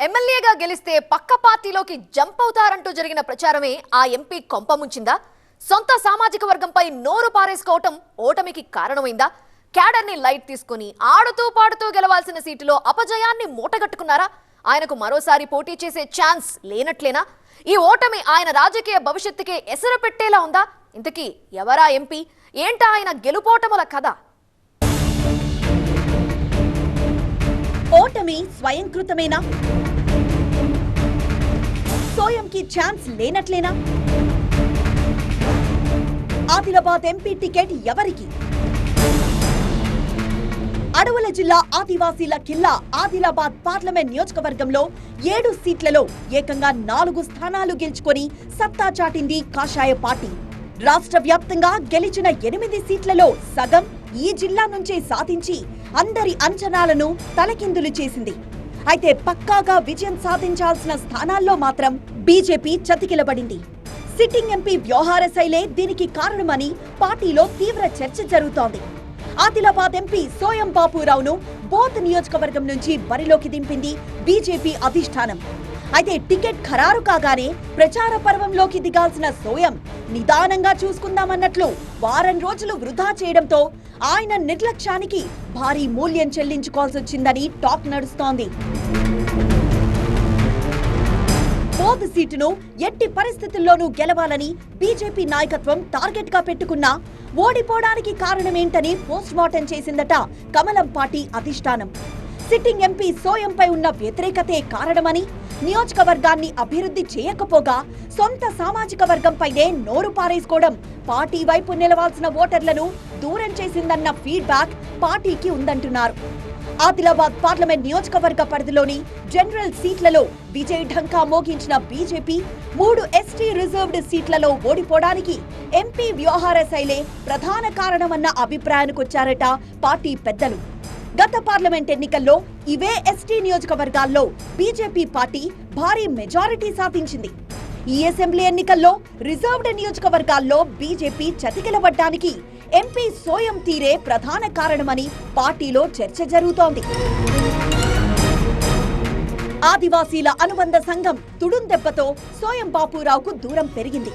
ఎమ్మెల్యేగా గెలిస్తే పక్క పార్టీలోకి జంప్ అవుతారంటూ జరిగిన ప్రచారమే ఆ ఎంపీ కొంపముంచిందా? సొంత సామాజిక వర్గంపై నోరు పారేసుకోవటం ఓటమికి కారణమైందా? క్యాడర్ ని లైట్ తీసుకుని ఆడుతూ పాడుతూ గెలవాల్సిన సీటులో అపజయాన్ని మూటగట్టుకున్నారా? ఆయనకు మరోసారి పోటీ చేసే ఛాన్స్ లేనట్లేనా? ఈ ఓటమి ఆయన రాజకీయ భవిష్యత్తుకే ఎసరు పెట్టేలా ఉందా? ఇంతకీ ఎవరా ఎంపీ? ఏంటా ఆయన గెలుపోటముల కథ? ఓటమి స్వయంకృతమేనా? సోయంకి ఛాన్స్ లేనట్లేనా? ఆదిలాబాద్ ఎంపీ టికెట్ ఎవరికి? అడవుల జిల్లా ఆదివాసీల కిల్లా ఆదిలాబాద్ పార్లమెంట్ నియోజకవర్గంలో 7 సీట్లలో ఏకంగా 4 స్థానాలు గెలుచుకొని సత్తా చాటింది కాషాయ పార్టీ. రాష్ట్ర వ్యాప్తంగా గెలిచిన 8 సీట్లలో సగం ఈ జిల్లా నుంచే సాధించి అందరి అంచనాలను తలకిందులు చేసింది. అయితే పక్కాగా విజయం సాధించాల్సిన స్థానాల్లో మాత్రం బీజేపీ చతికిలబడింది. సిట్టింగ్ ఎంపీ వ్యవహార శైలే దీనికి కారణమని పార్టీలో తీవ్ర చర్చ జరుగుతోంది. ఆదిలాబాద్ ఎంపీ సోయం బాపురావును బోత్ నియోజకవర్గం నుంచి బరిలోకి దింపింది బీజేపీ అధిష్టానం. అయితే టికెట్ ఖరారు కాగానే ప్రచార పర్వంలోకి దిగాల్సిన సోయం నిదానంగా చూసుకుందామన్నట్లు వారం రోజులు వృధా చేయడంతో ఆయన నిర్లక్ష్యానికి భారీ మూల్యం చెల్లించుకోవాల్సి వచ్చిందని టాక్ నడుస్తోంది. బోధ్ సీటును ఎట్టి పరిస్థితుల్లోనూ గెలవాలని బీజేపీ నాయకత్వం టార్గెట్ గా పెట్టుకున్నా ఓడిపోవడానికి కారణమేంటని పోస్ట్ మార్టం చేసిందట కమలం పార్టీ అధిష్టానం. సిట్టింగ్ ఎంపీ సోయంపై ఉన్న వ్యతిరేకతే కారణమని, నియోజకవర్గాన్ని అభివృద్ధి చేయకపోగా సొంత సామాజిక వర్గంపైనే నోరు పారేసుకోవడం పార్టీ వైపు నిలవాల్సిన ఓటర్లను దూరం చేసిందన్న ఫీడ్బ్యాక్ పార్టీకి ఉందంటున్నారు. ఆదిలాబాద్ పార్లమెంట్ నియోజకవర్గ పరిధిలోని జనరల్ సీట్లలో విజయ్ ఢంకా మోగించిన బీజేపీ 3 ఎస్టీ రిజర్వ్డ్ సీట్లలో ఓడిపోవడానికి ఎంపీ వ్యవహార శైలే ప్రధాన కారణమన్న అభిప్రాయానికొచ్చారట పార్టీ పెద్దలు. గత పార్లమెంట్ ఎన్నికల్లో ఇవే ఎస్టీ నియోజకవర్గాల్లో బీజేపీ పార్టీ భారీ మెజారిటీ సాధించింది. ఈ అసెంబ్లీ ఎన్నికల్లో రిజర్వ్డ్ నియోజకవర్గాల్లో బీజేపీ చతికిలబడ్డానికి ఎంపీ సోయం తీరే ప్రధాన కారణమని పార్టీలో చర్చ జరుగుతోంది. ఆదివాసీల అనుబంధ సంఘం తుడుం దెబ్బతో సోయం బాపురావుకు దూరం పెరిగింది.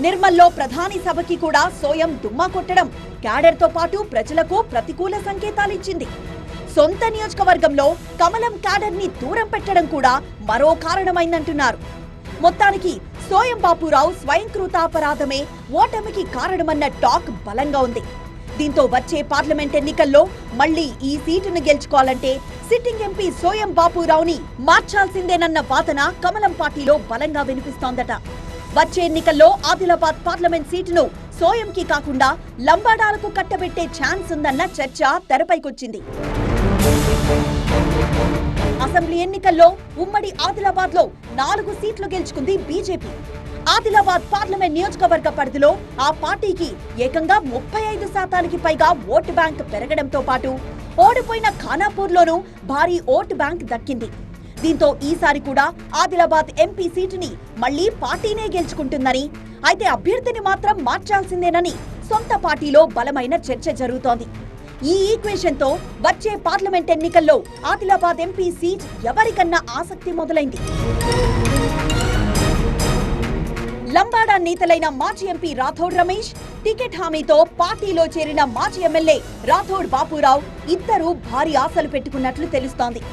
నిర్మల్లో ప్రధాని సభకి కూడా సోయం దుమ్మా కొట్టడం క్యాడర్తో పాటు ప్రజలకు ప్రతికూల సంకేతాలిచ్చింది. సొంత నియోజకవర్గంలో కమలం క్యాడర్ ని దూరం పెట్టడం కూడా మరో కారణమైందంటున్నారు. మొత్తానికి సోయం బాపురావు స్వయంకృతాపరాధమే ఓటమికి కారణమన్న టాక్ బలంగా ఉంది. దీంతో వచ్చే పార్లమెంట్ ఎన్నికల్లో మళ్లీ ఈ సీటును గెలుచుకోవాలంటే సిట్టింగ్ ఎంపీ సోయం బాపురావుని మార్చాల్సిందేనన్న వాదన కమలం పార్టీలో బలంగా వినిపిస్తోందట. వచ్చే ఎన్నికల్లో ఆదిలాబాద్ పార్లమెంట్ సీటును సోయంకి కాకుండా లంబాడాలకు కట్టబెట్టే ఛాన్స్ ఉందన్న చర్చ తెరపైకొచ్చింది. అసెంబ్లీ ఎన్నికల్లో ఉమ్మడి ఆదిలాబాద్ లో 4 సీట్లు గెలుచుకుంది బీజేపీ. ఆదిలాబాద్ పార్లమెంట్ నియోజకవర్గ పరిధిలో ఆ పార్టీకి ఏకంగా 35% పైగా ఓటు బ్యాంక్ పెరగడంతో పాటు ఓడిపోయిన ఖానాపూర్లోనూ భారీ ఓటు బ్యాంక్ దక్కింది. దీంతో ఈసారి కూడా ఆదిలాబాద్ ఎంపీ సీటుని మళ్లీ పార్టీనే గెలుచుకుంటుందని, అయితే అభ్యర్థిని మాత్రం మార్చాల్సిందేనని సొంత పార్టీలో బలమైన చర్చ జరుగుతోంది. ఈ ఈక్వేషన్ తో వచ్చే పార్లమెంట్ ఎన్నికల్లో ఆదిలాబాద్ ఎంపీ సీట్ ఎవరికన్నా ఆసక్తి మొదలైంది. లంబాడా నేతలైన మాజీ ఎంపీ రాథోడ్ రమేష్, టికెట్ హామీతో పార్టీలో చేరిన మాజీ ఎమ్మెల్యే రాథోడ్ బాపురావు ఇద్దరూ భారీ ఆశలు పెట్టుకున్నట్లు తెలుస్తోంది.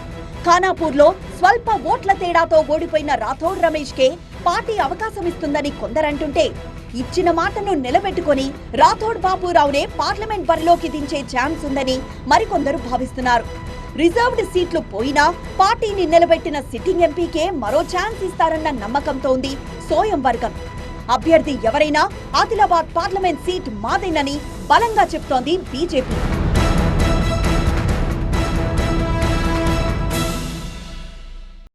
ఖానాపూర్లో స్వల్ప ఓట్ల తేడాతో ఓడిపోయిన రాథోడ్ రమేష్ కే పార్టీ అవకాశం ఇస్తుందని కొందరంటుంటే, ఇచ్చిన మాటను నిలబెట్టుకుని రాథోడ్ బాపురావునే పార్లమెంట్ బరిలోకి దించే ఛాన్స్ ఉందని మరికొందరు భావిస్తున్నారు. రిజర్వ్డ్ సీట్లు పోయినా పార్టీని నిలబెట్టిన సిట్టింగ్ ఎంపీకే మరో ఛాన్స్ ఇస్తారన్న నమ్మకంతో ఉంది సోయం వర్గం. అభ్యర్థి ఎవరైనా ఆదిలాబాద్ పార్లమెంట్ సీట్ మాదేనని బలంగా చెప్తోంది బీజేపీ.